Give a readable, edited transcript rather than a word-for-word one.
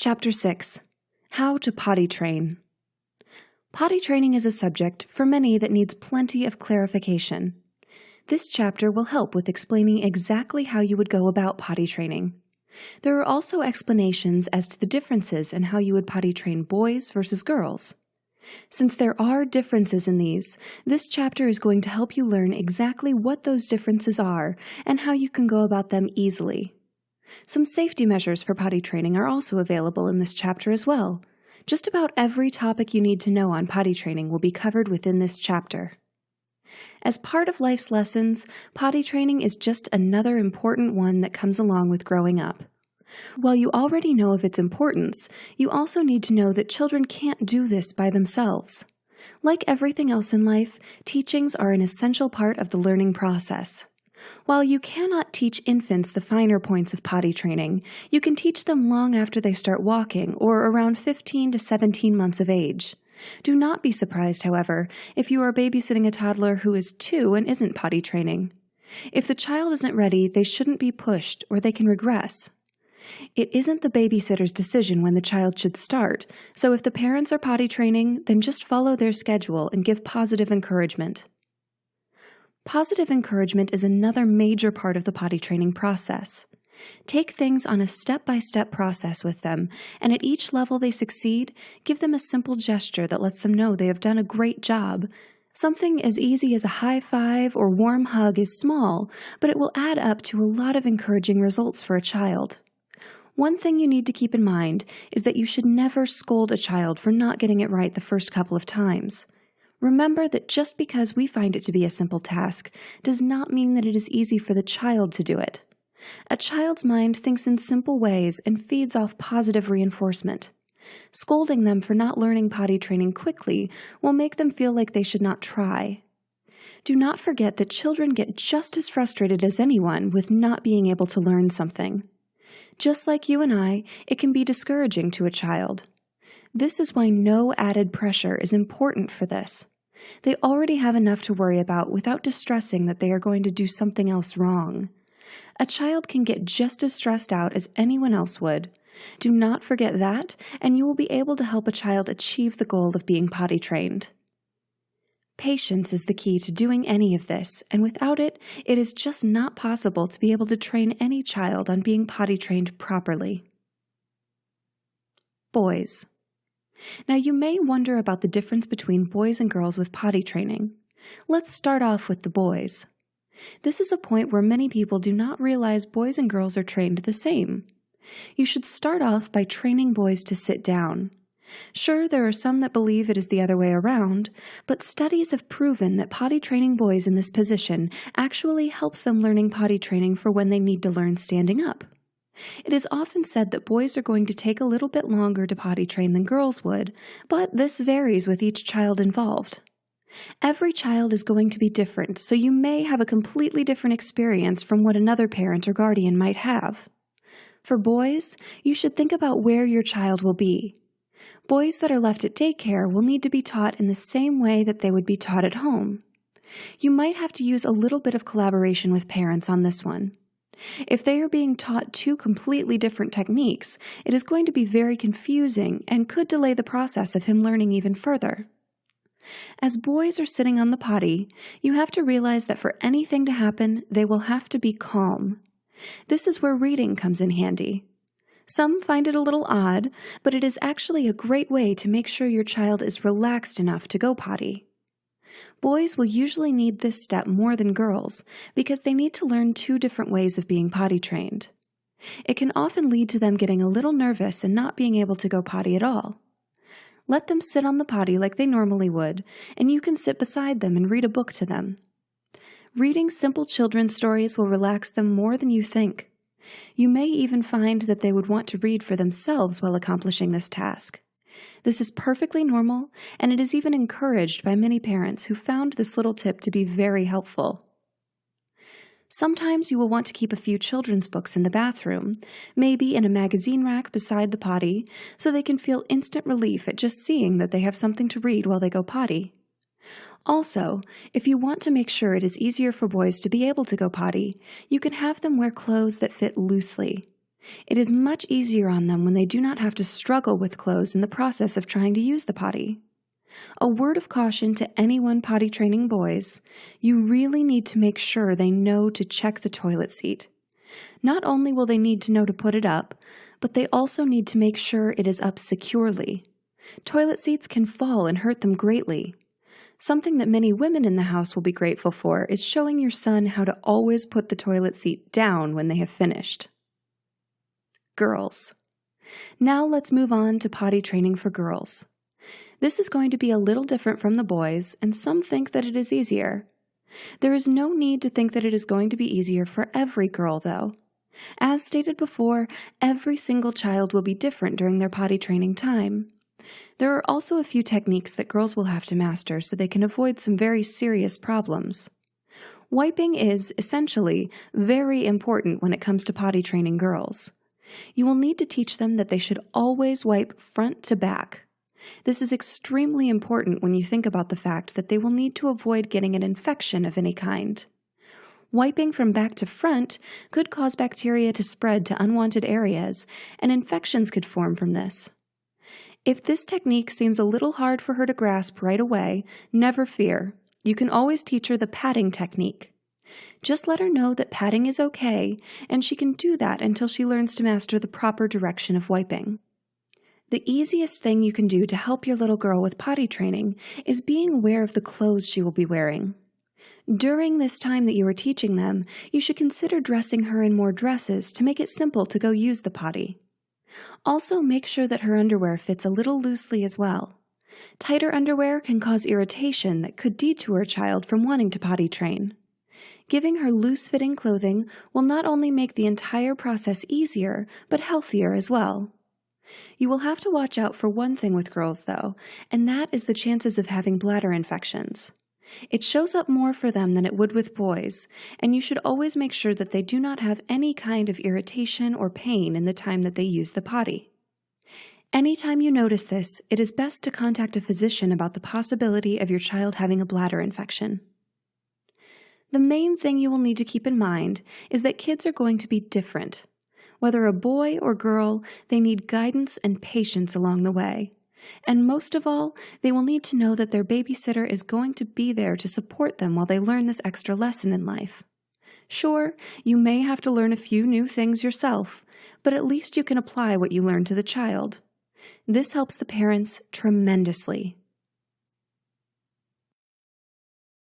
Chapter 6. How to Potty Train. Potty training is a subject for many that needs plenty of clarification. This chapter will help with explaining exactly how you would go about potty training. There are also explanations as to the differences in how you would potty train boys versus girls. Since there are differences in these, this chapter is going to help you learn exactly what those differences are and how you can go about them easily. Some safety measures for potty training are also available in this chapter as well. Just about every topic you need to know on potty training will be covered within this chapter. As part of life's lessons, potty training is just another important one that comes along with growing up. While you already know of its importance, you also need to know that children can't do this by themselves. Like everything else in life, teachings are an essential part of the learning process. While you cannot teach infants the finer points of potty training, you can teach them long after they start walking or around 15 to 17 months of age. Do not be surprised, however, if you are babysitting a toddler who is 2 and isn't potty training. If the child isn't ready, they shouldn't be pushed or they can regress. It isn't the babysitter's decision when the child should start, so if the parents are potty training, then just follow their schedule and give positive encouragement. Positive encouragement is another major part of the potty training process. Take things on a step-by-step process with them, and at each level they succeed, give them a simple gesture that lets them know they have done a great job. Something as easy as a high five or warm hug is small, but it will add up to a lot of encouraging results for a child. One thing you need to keep in mind is that you should never scold a child for not getting it right the first couple of times. Remember that just because we find it to be a simple task does not mean that it is easy for the child to do it. A child's mind thinks in simple ways and feeds off positive reinforcement. Scolding them for not learning potty training quickly will make them feel like they should not try. Do not forget that children get just as frustrated as anyone with not being able to learn something. Just like you and I, it can be discouraging to a child. This is why no added pressure is important for this. They already have enough to worry about without distressing that they are going to do something else wrong. A child can get just as stressed out as anyone else would. Do not forget that, and you will be able to help a child achieve the goal of being potty trained. Patience is the key to doing any of this, and without it, it is just not possible to be able to train any child on being potty trained properly. Boys. Now you may wonder about the difference between boys and girls with potty training. Let's start off with the boys. This is a point where many people do not realize boys and girls are trained the same. You should start off by training boys to sit down. Sure, there are some that believe it is the other way around, but studies have proven that potty training boys in this position actually helps them learning potty training for when they need to learn standing up. It is often said that boys are going to take a little bit longer to potty train than girls would, but this varies with each child involved. Every child is going to be different, so you may have a completely different experience from what another parent or guardian might have. For boys, you should think about where your child will be. Boys that are left at daycare will need to be taught in the same way that they would be taught at home. You might have to use a little bit of collaboration with parents on this one. If they are being taught 2 completely different techniques, it is going to be very confusing and could delay the process of him learning even further. As boys are sitting on the potty, you have to realize that for anything to happen, they will have to be calm. This is where reading comes in handy. Some find it a little odd, but it is actually a great way to make sure your child is relaxed enough to go potty. Boys will usually need this step more than girls because they need to learn 2 different ways of being potty trained. It can often lead to them getting a little nervous and not being able to go potty at all. Let them sit on the potty like they normally would, and you can sit beside them and read a book to them. Reading simple children's stories will relax them more than you think. You may even find that they would want to read for themselves while accomplishing this task. This is perfectly normal, and it is even encouraged by many parents who found this little tip to be very helpful. Sometimes you will want to keep a few children's books in the bathroom, maybe in a magazine rack beside the potty, so they can feel instant relief at just seeing that they have something to read while they go potty. Also, if you want to make sure it is easier for boys to be able to go potty, you can have them wear clothes that fit loosely. It is much easier on them when they do not have to struggle with clothes in the process of trying to use the potty. A word of caution to anyone potty training boys: you really need to make sure they know to check the toilet seat. Not only will they need to know to put it up, but they also need to make sure it is up securely. Toilet seats can fall and hurt them greatly. Something that many women in the house will be grateful for is showing your son how to always put the toilet seat down when they have finished. Girls. Now let's move on to potty training for girls. This is going to be a little different from the boys, and some think that it is easier. There is no need to think that it is going to be easier for every girl, though. As stated before, every single child will be different during their potty training time. There are also a few techniques that girls will have to master so they can avoid some very serious problems. Wiping is, essentially, very important when it comes to potty training girls. You will need to teach them that they should always wipe front to back. This is extremely important when you think about the fact that they will need to avoid getting an infection of any kind. Wiping from back to front could cause bacteria to spread to unwanted areas, and infections could form from this. If this technique seems a little hard for her to grasp right away, never fear. You can always teach her the patting technique. Just let her know that patting is okay, and she can do that until she learns to master the proper direction of wiping. The easiest thing you can do to help your little girl with potty training is being aware of the clothes she will be wearing. During this time that you are teaching them, you should consider dressing her in more dresses to make it simple to go use the potty. Also, make sure that her underwear fits a little loosely as well. Tighter underwear can cause irritation that could detour a child from wanting to potty train. Giving her loose-fitting clothing will not only make the entire process easier, but healthier as well. You will have to watch out for one thing with girls, though, and that is the chances of having bladder infections. It shows up more for them than it would with boys, and you should always make sure that they do not have any kind of irritation or pain in the time that they use the potty. Anytime you notice this, it is best to contact a physician about the possibility of your child having a bladder infection. The main thing you will need to keep in mind is that kids are going to be different. Whether a boy or girl, they need guidance and patience along the way. And most of all, they will need to know that their babysitter is going to be there to support them while they learn this extra lesson in life. Sure, you may have to learn a few new things yourself, but at least you can apply what you learn to the child. This helps the parents tremendously.